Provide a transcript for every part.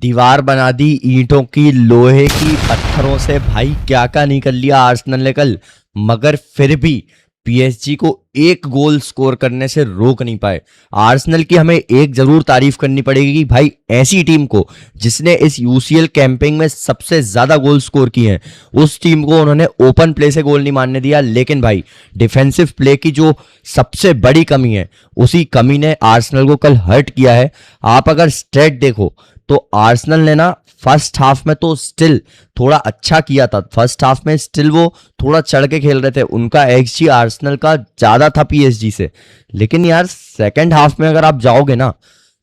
दीवार बना दी ईंटों की, लोहे की, पत्थरों से। भाई क्या क्या नहीं कर लिया आर्सेनल ने कल, मगर फिर भी पीएसजी को एक गोल स्कोर करने से रोक नहीं पाए। आर्सेनल की हमें एक जरूर तारीफ करनी पड़ेगी कि भाई ऐसी टीम को जिसने इस यूसीएल कैंपिंग में सबसे ज्यादा गोल स्कोर किए हैं, उस टीम को उन्होंने ओपन प्ले से गोल नहीं मारने दिया। लेकिन भाई डिफेंसिव प्ले की जो सबसे बड़ी कमी है, उसी कमी ने आर्सेनल को कल हर्ट किया है। आप अगर स्टेट देखो तो आर्सेनल ने ना फर्स्ट हाफ में तो स्टिल थोड़ा अच्छा किया था। फर्स्ट हाफ में स्टिल वो थोड़ा चढ़ के खेल रहे थे, उनका एक्सजी आर्सेनल का ज्यादा था पीएसजी से। लेकिन यार सेकंड हाफ में अगर आप जाओगे ना,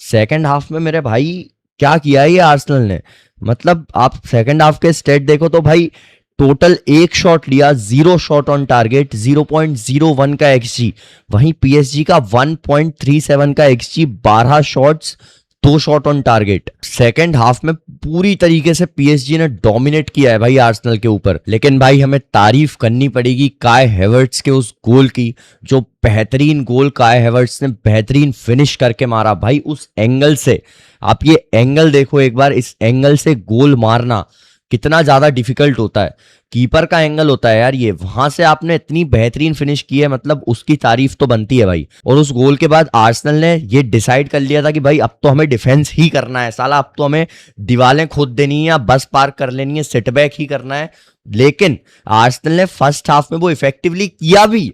सेकंड हाफ में मेरे भाई क्या किया है ये आर्सेनल ने। मतलब आप सेकंड हाफ के स्टेट देखो तो भाई टोटल एक शॉट लिया, 0 शॉट ऑन टारगेट, 0.01 का एक्सजी। वहीं पीएसजी का 1.37 का XD, 12 shots, 2 shot on target. Second half में पूरी तरीके से पीएसजी ने डोमिनेट किया है भाई आर्सेनल के ऊपर। लेकिन भाई हमें तारीफ करनी पड़ेगी काय हैवर्ट्स के उस गोल की, जो बेहतरीन गोल काय हैवर्ट्स ने बेहतरीन फिनिश करके मारा भाई उस एंगल से। आप ये एंगल देखो एक बार, इस एंगल से गोल मारना कितना ज्यादा डिफिकल्ट होता है। कीपर का एंगल होता है यार ये, वहां से आपने इतनी बेहतरीन फिनिश की है, मतलब उसकी तारीफ तो बनती है भाई। और उस गोल के बाद आर्सेनल ने ये डिसाइड कर लिया था कि भाई अब तो हमें डिफेंस ही करना है साला, अब तो हमें दीवारें खोद देनी है या बस पार कर लेनी है, सिटबैक ही करना है। लेकिन आर्सेनल ने फर्स्ट हाफ में वो इफेक्टिवली किया भी,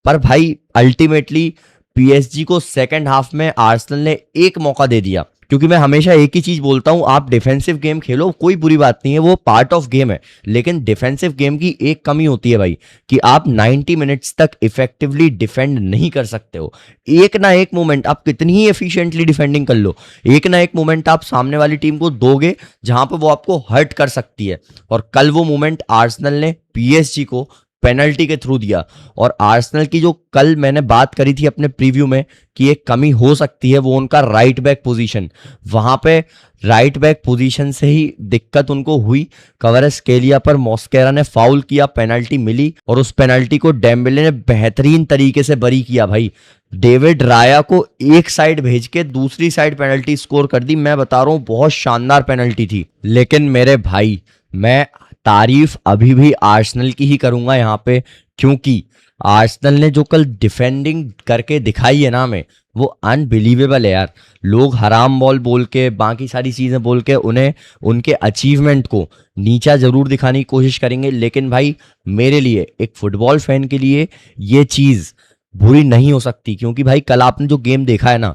पर भाई अल्टीमेटली पीएसजी को सेकंड हाफ में आर्सेनल ने एक मौका दे दिया। क्योंकि मैं हमेशा एक ही चीज बोलता हूं, आप डिफेंसिव गेम खेलो, कोई बुरी बात नहीं है, वो पार्ट ऑफ गेम है। लेकिन डिफेंसिव गेम की एक कमी होती है भाई, कि आप 90 मिनट्स तक इफेक्टिवली डिफेंड नहीं कर सकते हो। एक ना एक मोमेंट आप कितनी ही एफिशिएंटली डिफेंडिंग कर लो, एक ना एक मोमेंट आप सामने वाली टीम को दोगे जहां पर वो आपको हर्ट कर सकती है। और कल वो मोमेंट आर्सेनल ने पीएसजी को पेनल्टी के थ्रू दिया। और आर्सेनल की जो कल मैंने बात करी थी अपने प्रीव्यू में कि एक कमी हो सकती है, वो उनका राइट बैक पोजीशन। वहां पे राइट बैक पोजीशन से ही दिक्कत उनको हुई। कवारेस्केलिया पर मॉस्केरा ने फाउल किया, पेनल्टी मिली, और उस पेनल्टी को डेम्बेले ने बेहतरीन तरीके से बरी किया भाई। डेविड राया को एक साइड भेज के दूसरी साइड पेनल्टी स्कोर कर दी। मैं बता रहा हूं बहुत शानदार पेनल्टी थी। लेकिन मेरे भाई मैं तारीफ अभी भी आर्सेनल की ही करूंगा यहाँ पे, क्योंकि आर्सेनल ने जो कल डिफेंडिंग करके दिखाई है ना हमें, वो अनबिलीवेबल है यार। लोग हराम बॉल बोल के, बाकी सारी चीजें बोल के उन्हें उनके अचीवमेंट को नीचा जरूर दिखाने की कोशिश करेंगे, लेकिन भाई मेरे लिए एक फुटबॉल फैन के लिए ये चीज बुरी नहीं हो सकती। क्योंकि भाई कल आपने जो गेम देखा है ना,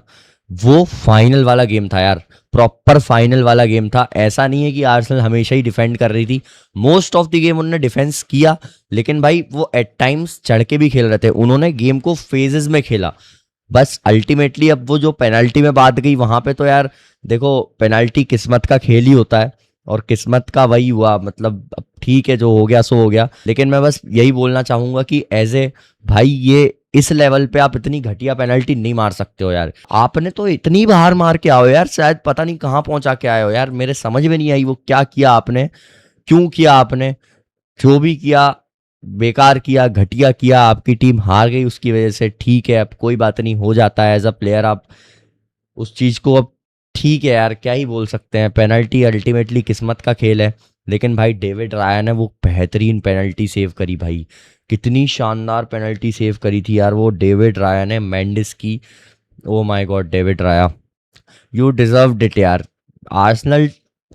वो फाइनल वाला गेम था यार, प्रॉपर फाइनल वाला गेम था। ऐसा नहीं है कि आर्सेनल हमेशा ही डिफेंड कर रही थी, मोस्ट ऑफ द गेम उन्होंने डिफेंस किया, लेकिन भाई वो एट टाइम्स चढ़ के भी खेल रहे थे। उन्होंने गेम को फेजेस में खेला। बस अल्टीमेटली अब वो जो पेनल्टी में बात गई वहां पे, तो यार देखो पेनल्टी किस्मत का खेल ही होता है, और किस्मत का वही हुआ। मतलब अब ठीक है, जो हो गया सो हो गया। लेकिन मैं बस यही बोलना चाहूंगा कि एज ए भाई, ये इस लेवल पे आप इतनी घटिया पेनल्टी नहीं मार सकते हो यार। आपने तो इतनी बाहर मार के आओ यार, शायद पता नहीं कहाँ पहुंचा के आए हो यार। मेरे समझ में नहीं आई वो क्या किया आपने, क्यों किया आपने। जो भी किया बेकार किया, घटिया किया, आपकी टीम हार गई उसकी वजह से। ठीक है, अब कोई बात नहीं, हो जाता है एज अ प्लेयर आप उस चीज को। अब ठीक है यार, क्या ही बोल सकते हैं, पेनल्टी अल्टीमेटली किस्मत का खेल है। लेकिन भाई डेविड राया ने वो बेहतरीन पेनल्टी सेव करी भाई, कितनी शानदार पेनल्टी सेव करी थी यार वो डेविड राया ने, मेंडिस की। Oh my God David Raya, you deserved it यार। आर्सेनल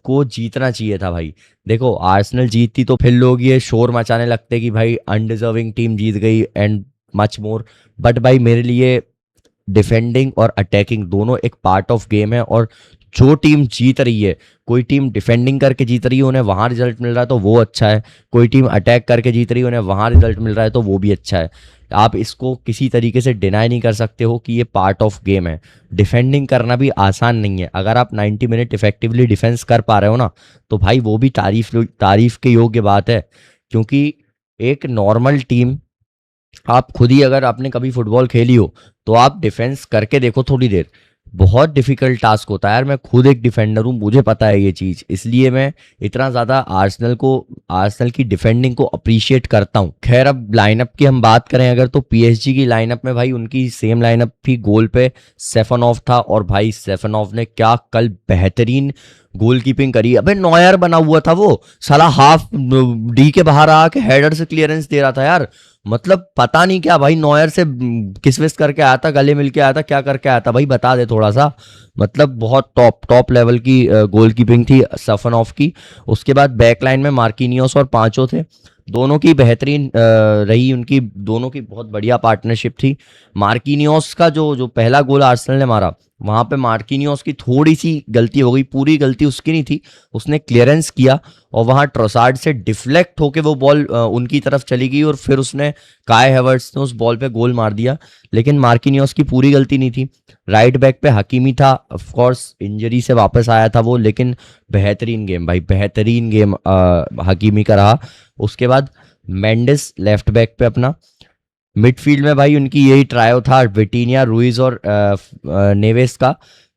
को जीतना चाहिए था भाई। देखो आर्सेनल जीतती तो फिर लोग ये शोर मचाने लगते कि भाई अनडिजर्विंग टीम जीत गई एंड मच मोर। बट भाई मेरे लिए डिफेंडिंग और अटैकिंग दोनों एक पार्ट ऑफ गेम है। और जो टीम जीत रही है, कोई टीम डिफेंडिंग करके जीत रही है, उन्हें वहां रिजल्ट मिल रहा है तो वो अच्छा है। कोई टीम अटैक करके जीत रही है, उन्हें वहां रिजल्ट मिल रहा है तो वो भी अच्छा है। आप इसको किसी तरीके से डिनाई नहीं कर सकते हो कि ये पार्ट ऑफ गेम है। डिफेंडिंग करना भी आसान नहीं है। अगर आप 90 मिनट इफेक्टिवली डिफेंस कर पा रहे हो ना, तो भाई वो भी तारीफ के योग्य बात है। क्योंकि एक नॉर्मल टीम, आप खुद ही अगर आपने कभी फुटबॉल खेली हो तो आप डिफेंस करके देखो थोड़ी देर, बहुत डिफिकल्ट टास्क होता है यार। मैं खुद एक डिफेंडर हूँ, मुझे पता है ये चीज, इसलिए मैं इतना ज्यादा आर्सेनल की डिफेंडिंग को अप्रिशिएट करता हूँ। खैर अब लाइनअप की हम बात करें अगर, तो पीएसजी की लाइनअप में भाई उनकी सेम लाइनअप थी। गोल पे सेफनॉफ था, और भाई सेफनॉफ ने क्या कल बेहतरीन गोलकीपिंग करी। अबे नॉयर बना हुआ था वो, साला हाफ डी के बाहर आके हेडर से क्लियरेंस दे रहा था यार। मतलब पता नहीं क्या भाई, नॉयर से किस विस करके आया था, गले मिल के आया था, क्या करके आया था भाई, बता दे थोड़ा सा। मतलब बहुत टॉप टॉप लेवल की गोलकीपिंग थी सफनॉफ की। उसके बाद बैकलाइन में मार्किनियोस और पांचो थे, दोनों की बेहतरीन रही, उनकी दोनों की बहुत बढ़िया पार्टनरशिप थी। मार्किनियोस का जो जो पहला गोल आर्सेनल ने मारा, वहां पे मार्किनियोस की थोड़ी सी गलती हो गई, पूरी गलती उसकी नहीं थी। उसने क्लियरेंस किया और वहां ट्रोसार्ड से डिफ्लेक्ट होके वो बॉल उनकी तरफ चली गई और फिर उसने काय हैवर्ट्स ने उस बॉल पे गोल मार दिया। लेकिन मार्किनियोस की पूरी गलती नहीं थी। राइट बैक पे हकीमी था, ऑफ कोर्स इंजरी से वापस आया था वो, लेकिन बेहतरीन गेम भाई, बेहतरीन गेम हकीमी का रहा। उसके बाद मेंडिस लेफ्ट बैक पे अपना। मिडफील्ड में भाई उनकी यही ट्रायो था, विटीनिया, रुइज और नेवेस का,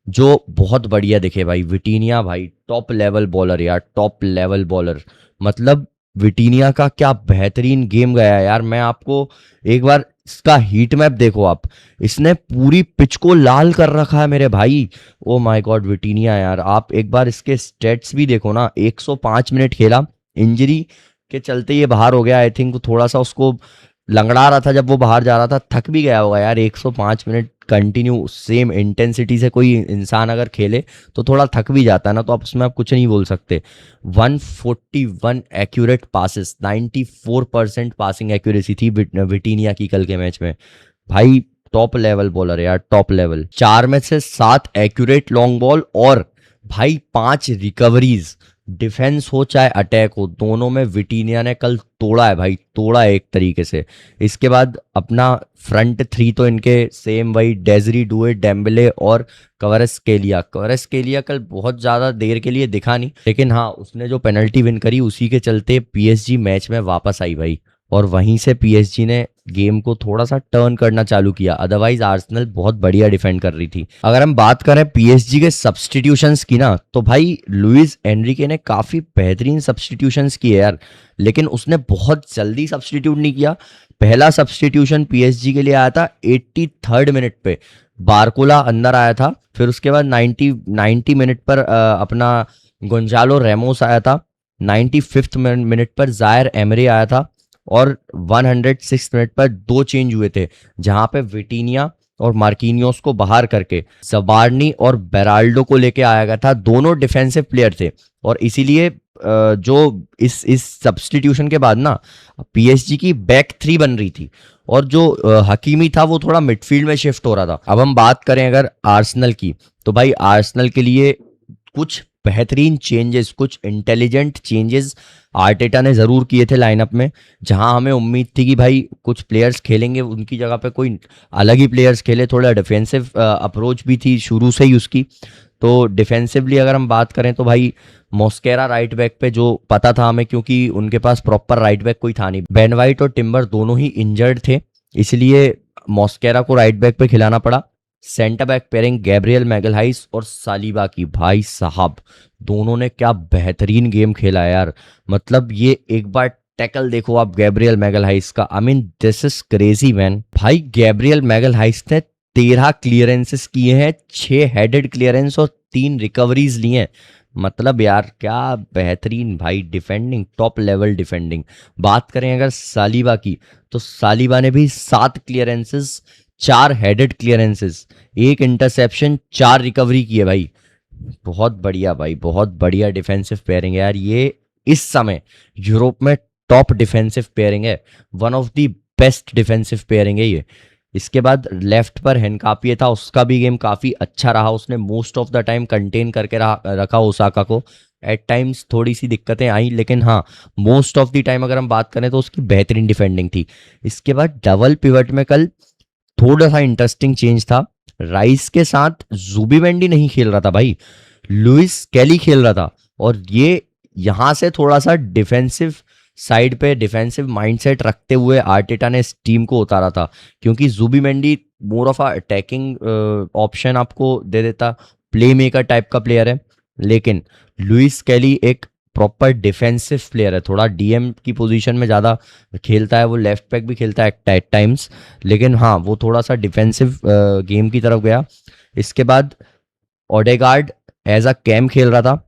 जो बहुत बढ़िया दिखे भाई। विटीनिया भाई टॉप लेवल बॉलर यार, टॉप लेवल बॉलर। मतलब विटीनिया का क्या बेहतरीन गेम गया यार। मैं आपको एक बार इसका हीट मैप देखो आप, इसने पूरी पिच को लाल कर रखा है मेरे भाई। ओ माय गॉड विटीनिया यार, आप एक बार इसके स्टेट्स भी देखो ना। 105 मिनट खेला, इंजरी के चलते ये बाहर हो गया, आई थिंक थोड़ा सा उसको लंगड़ा रहा था जब वो बाहर जा रहा था, थक भी गया होगा यार। 105 मिनट कंटिन्यू सेम इंटेंसिटी से कोई इंसान अगर खेले तो थोड़ा थक भी जाता है ना, तो आप उसमें आप कुछ नहीं बोल सकते। 141 एक्यूरेट पासेस, 94% पासिंग एक्यूरेसी थी विटीनिया की कल के मैच में भाई। टॉप लेवल बॉलर यार, टॉप लेवल। 4 में से 7 एक्यूरेट लॉन्ग बॉल और भाई 5 रिकवरीज। डिफेंस हो चाहे अटैक हो, दोनों में विटीनिया ने कल तोड़ा है भाई, तोड़ा है एक तरीके से। इसके बाद अपना फ्रंट थ्री तो इनके सेम वही, डेजरी डुए, डेम्बले और कवरेस्केलिया। कवरेस्केलिया कल बहुत ज़्यादा देर के लिए दिखा नहीं, लेकिन हाँ उसने जो पेनल्टी विन करी उसी के चलते पीएसजी मैच में वापस आई भाई, और वहीं से पीएसजी ने गेम को थोड़ा सा टर्न करना चालू किया। अदरवाइज आर्सेनल बहुत बढ़िया डिफेंड कर रही थी। अगर हम बात करें पीएसजी के सब्स्टिट्यूशंस की ना, तो भाई लुइस एनरिके ने काफी बेहतरीन सब्स्टिट्यूशंस किए यार, लेकिन उसने बहुत जल्दी सब्स्टिट्यूट नहीं किया। पहला सब्स्टिट्यूशन पीएसजी के लिए आया था 83rd मिनट पे, बारकोला अंदर आया था। फिर उसके बाद 90 मिनट पर अपना गोंजालो रेमोस आया था। 95th मिनट पर जायर एमरे आया था। और 106 मिनट पर 2 चेंज हुए थे, जहां पे विटीनिया और मार्किनियोस को बाहर करके जबार्नी और बेराल्डो को लेके आया गया था। दोनों डिफेंसिव प्लेयर थे, और इसीलिए जो इस सब्स्टिट्यूशन के बाद ना पीएसजी की बैक थ्री बन रही थी, और जो हकीमी था वो थोड़ा मिडफील्ड में शिफ्ट हो रहा था। अब हम बात करें अगर आर्सेनल की, तो भाई आर्सेनल के लिए कुछ बेहतरीन चेंजेस, कुछ इंटेलिजेंट चेंजेस आर्टेटा ने जरूर किए थे लाइनअप में। जहां हमें उम्मीद थी कि भाई कुछ प्लेयर्स खेलेंगे, उनकी जगह पे कोई अलग ही प्लेयर्स खेले। थोड़ा डिफेंसिव अप्रोच भी थी शुरू से ही उसकी। तो डिफेंसिवली अगर हम बात करें तो भाई मॉस्केरा राइट बैक पे, जो पता था हमें क्योंकि उनके पास प्रॉपर राइट बैक कोई था नहीं। बेन वाइट और टिम्बर दोनों ही इंजर्ड थे, इसलिए मॉस्केरा को राइट बैक पे खिलाना पड़ा। सेंटर बैक पेयरिंग गैब्रियल मैगलहाइस और सालिबा की, भाई साहब दोनों ने क्या बेहतरीन गेम खेला यार। मतलब ये एक बार टैकल देखो आप गैब्रियल मैगलहाइस का, I mean this is crazy man. भाई गैब्रियल मैगलहाइस ने 13 क्लियरेंसेस किए हैं, 6 हेडेड क्लियरेंस और 3 रिकवरीज लिए हैं। मतलब यार क्या बेहतरीन भाई डिफेंडिंग, टॉप लेवल डिफेंडिंग। बात करें अगर सालिबा की, तो सालिबा ने भी 7 clearances, 4 headed clearances, 1 interception, 4 recovery की है भाई। बहुत बढ़िया भाई, बहुत बढ़िया डिफेंसिव पेयरिंग है यार ये। इस समय यूरोप में टॉप डिफेंसिव पेयरिंग है, one of the best defensive pairing है ये। इसके बाद लेफ्ट पर हेनकापिए था, उसका भी गेम काफी अच्छा रहा। उसने most of the time contain करके रखा ओसाका को। एट टाइम्स थोड़ी सी दिक्कतें आई, लेकिन हाँ मोस्ट ऑफ द टाइम अगर हम बात करें तो उसकी बेहतरीन डिफेंडिंग थी। इसके बाद डबल पिवट में कल थोड़ा सा इंटरेस्टिंग चेंज था। राइस के साथ जुबिमेंडी नहीं खेल रहा था भाई, लुइस कैली खेल रहा था। और ये यहां से थोड़ा सा डिफेंसिव साइड पे डिफेंसिव माइंडसेट रखते हुए आर्टेटा ने इस टीम को उतारा था, क्योंकि Zubimendi more of a attacking option आपको दे देता, प्ले मेकर टाइप का प्लेयर है। लेकिन लुइस कैली एक प्रॉपर डिफेंसिव प्लेयर है, थोड़ा डीएम की पोजीशन में ज़्यादा खेलता है, वो लेफ्ट बैक भी खेलता है एट टाइम्स, लेकिन हाँ वो थोड़ा सा डिफेंसिव गेम की तरफ गया। इसके बाद ओडेगार्ड एज अ कैम खेल रहा था,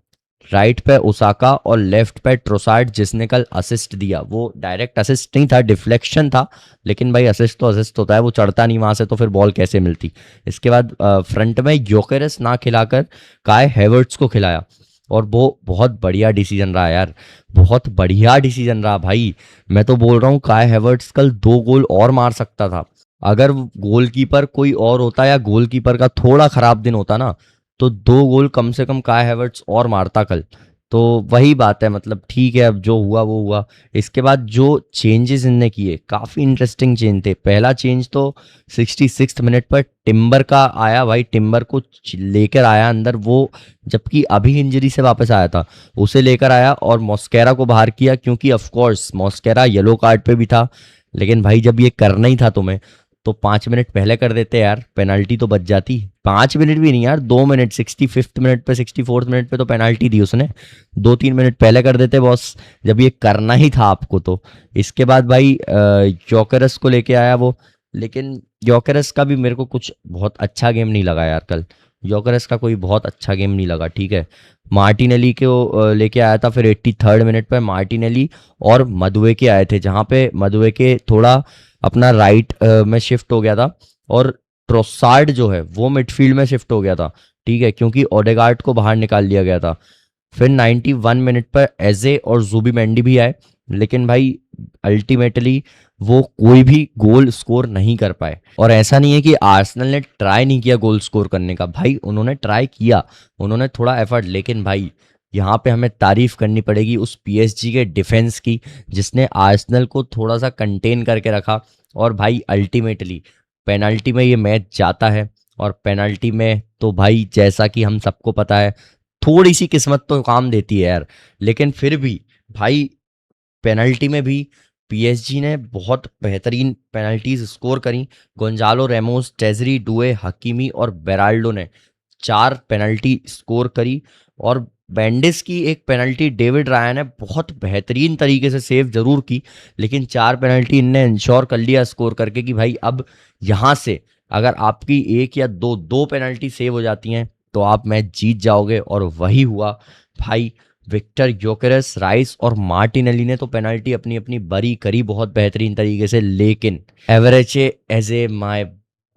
राइट पे ओसाका और लेफ्ट पे ट्रोसार्ड, जिसने कल असिस्ट दिया। वो डायरेक्ट असिस्ट नहीं था, डिफ्लेक्शन था, लेकिन भाई असिस्ट तो असिस्ट होता है, वो चढ़ता नहीं वहां से तो फिर बॉल कैसे मिलती। इसके बाद फ्रंट में योकेरेस ना खिलाकर काय हैवर्ट्स को खिलाया, और वो बहुत बढ़िया डिसीजन रहा यार, बहुत बढ़िया डिसीजन रहा भाई। मैं तो बोल रहा हूँ काय हैवर्ट्स कल 2 गोल और मार सकता था। अगर गोलकीपर कोई और होता या गोलकीपर का थोड़ा खराब दिन होता ना, तो 2 गोल कम से कम काय हैवर्ट्स और मारता कल। तो वही बात है, मतलब ठीक है, अब जो हुआ वो हुआ। इसके बाद जो चेंजेस इनने किए काफ़ी इंटरेस्टिंग चेंज थे। पहला चेंज तो 66 मिनट पर टिम्बर का आया भाई, टिम्बर को लेकर आया अंदर वो, जबकि अभी इंजरी से वापस आया था, उसे लेकर आया और मॉस्केरा को बाहर किया, क्योंकि ऑफ कोर्स मॉस्केरा येलो कार्ड पे भी था। लेकिन भाई जब ये करना ही था तुम्हें, तो 5 मिनट पहले कर देते यार, पेनल्टी तो बच जाती। 5 मिनट भी नहीं यार, 2 मिनट, 65 मिनट पे, 64 मिनट पे तो पेनल्टी दी उसने। 2-3 मिनट पहले कर देते बॉस, जब ये करना ही था आपको तो। इसके बाद भाई योकेरेस को लेके आया वो, लेकिन योकेरेस का भी मेरे को कुछ बहुत अच्छा गेम नहीं लगा यार कल। योकेरेस का कोई बहुत अच्छा गेम नहीं लगा, ठीक है। मार्टिनेली को लेके आया था फिर 83 मिनट पे, मार्टिनेली और मदुएके आए थे, जहाँ पे मदुएके थोड़ा अपना राइट में शिफ्ट हो गया था, और ट्रोसार्ड जो है वो मिडफील्ड में शिफ्ट हो गया था, ठीक है, क्योंकि ओडेगार्ड को बाहर निकाल लिया गया था। फिर 91 मिनट पर एजे और जूबी मेंडी भी आए, लेकिन भाई अल्टीमेटली वो कोई भी गोल स्कोर नहीं कर पाए। और ऐसा नहीं है कि आर्सेनल ने ट्राई नहीं किया गोल स्कोर करने का, भाई उन्होंने ट्राई किया, उन्होंने थोड़ा एफर्ट, लेकिन भाई यहाँ पे हमें तारीफ करनी पड़ेगी उस पीएसजी के डिफेंस की, जिसने आर्सेनल को थोड़ा सा कंटेन करके रखा। और भाई अल्टीमेटली पेनल्टी में ये मैच जाता है, और पेनल्टी में तो भाई जैसा कि हम सबको पता है, थोड़ी सी किस्मत तो काम देती है यार, लेकिन फिर भी भाई पेनल्टी में भी पीएसजी ने बहुत बेहतरीन पेनल्टीज स्कोर करी। Gonzalo Ramos, treasury Doue, Hakimi और बेराल्डो ने 4 पेनल्टी स्कोर करी। और बैंडिस की एक पेनल्टी डेविड राया ने बहुत बेहतरीन तरीके से सेव जरूर की, लेकिन 4 पेनल्टी इनने इंश्योर कर लिया स्कोर करके कि भाई अब यहाँ से अगर आपकी एक या दो दो पेनल्टी सेव हो जाती हैं तो आप मैच जीत जाओगे, और वही हुआ भाई। विक्टर योकेरेस, राइस और मार्टिनेली ने तो पेनल्टी अपनी अपनी बरी करी बहुत बेहतरीन तरीके से, लेकिन एवरेचे एज ए माय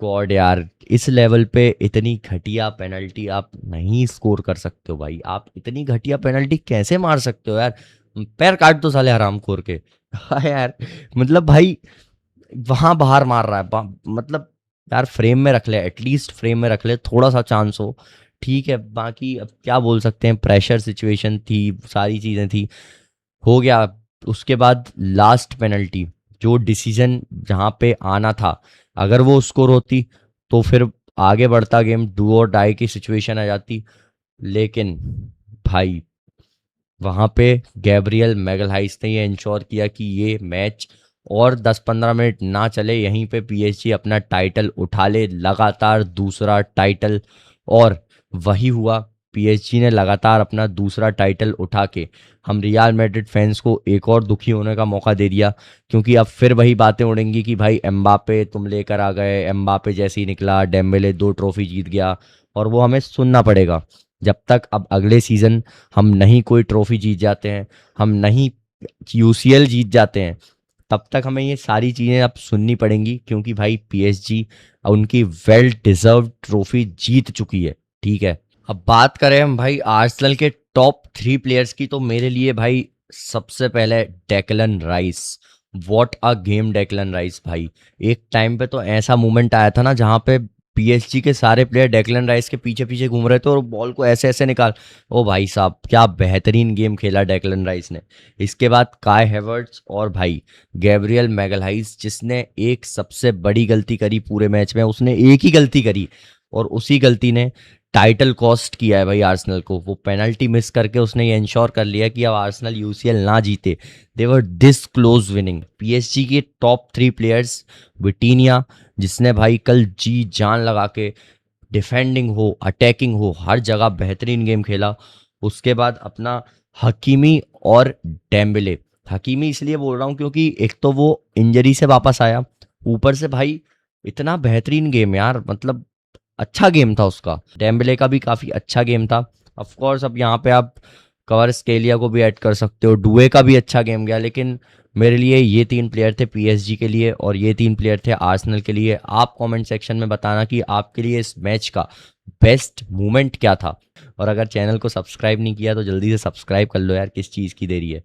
गॉड यार, इस लेवल पे इतनी घटिया पेनल्टी आप नहीं स्कोर कर सकते हो भाई। आप इतनी घटिया पेनल्टी कैसे मार सकते हो यार? पैर काट दो साले हराम खोर के। हाँ यार, मतलब भाई वहां बाहर मार रहा है, मतलब यार फ्रेम में रख ले, एटलीस्ट फ्रेम में रख ले, थोड़ा सा चांस हो, ठीक है। बाकी अब क्या बोल सकते हैं, प्रेशर सिचुएशन थी, सारी चीज़ें थी, हो गया। उसके बाद लास्ट पेनल्टी, जो डिसीजन जहाँ पे आना था, अगर वो स्कोर होती तो फिर आगे बढ़ता गेम, डू और डाई की सिचुएशन आ जाती। लेकिन भाई वहाँ पे गैब्रियल मैगलहाइस ने ये इंश्योर किया कि ये मैच और 10-15 मिनट ना चले, यहीं पे पीएसजी अपना टाइटल उठा ले, लगातार दूसरा टाइटल। और वही हुआ, पीएसजी ने लगातार अपना दूसरा टाइटल उठा के हम रियल मैड्रिड फैंस को एक और दुखी होने का मौका दे दिया, क्योंकि अब फिर वही बातें उड़ेंगी कि भाई एम्बापे तुम लेकर आ गए, एम्बापे जैसे ही निकला डेम्बेले 2 ट्रॉफी जीत गया, और वो हमें सुनना पड़ेगा। जब तक अब अगले सीजन हम नहीं कोई ट्रॉफी जीत जाते हैं, हम नहीं यूसीएल जीत जाते हैं, तब तक हमें ये सारी चीज़ें अब सुननी पड़ेंगी, क्योंकि भाई पीएसजी उनकी वेल डिजर्व ट्रॉफी जीत चुकी है, ठीक है। अब बात करें हम भाई आर्सेनल के टॉप 3 प्लेयर्स की, तो मेरे लिए भाई सबसे पहले Declan rice. What a game Declan rice भाई। एक टाइम पे तो ऐसा मोमेंट आया था ना, जहाँ पे पीएसजी के सारे प्लेयर डेक्लन राइस के पीछे पीछे घूम रहे थे और बॉल को ऐसे ऐसे निकाल, ओ भाई साहब क्या बेहतरीन गेम खेला डेक्लन राइस ने। इसके बाद काय हैवर्ट्स और भाई गैब्रियल मैगलहाइस, जिसने एक सबसे बड़ी गलती करी पूरे मैच में, उसने एक ही गलती करी, और उसी गलती ने टाइटल कॉस्ट किया है भाई आर्सेनल को। वो पेनल्टी मिस करके उसने ये इंश्योर कर लिया कि अब आर्सेनल यूसीएल ना जीते। They were this close winning. PSG के टॉप 3 प्लेयर्स, विटीनिया जिसने भाई कल जी जान लगा के डिफेंडिंग हो अटैकिंग हो हर जगह बेहतरीन गेम खेला। उसके बाद अपना हकीमी और डेम्बेले। हकीमी इसलिए बोल रहा हूँ क्योंकि एक तो वो इंजरी से वापस आया, ऊपर से भाई इतना बेहतरीन गेम यार, मतलब अच्छा गेम था उसका। डेम्बेले का भी काफ़ी अच्छा गेम था। ऑफ कोर्स अब यहाँ पे आप कवारस्केलिया को भी ऐड कर सकते हो, डुए का भी अच्छा गेम गया, लेकिन मेरे लिए ये 3 प्लेयर थे पीएसजी के लिए और ये 3 प्लेयर थे आर्सेनल के लिए। आप कमेंट सेक्शन में बताना कि आपके लिए इस मैच का बेस्ट मोमेंट क्या था, और अगर चैनल को सब्सक्राइब नहीं किया तो जल्दी से सब्सक्राइब कर लो यार, किस चीज़ की देरी है।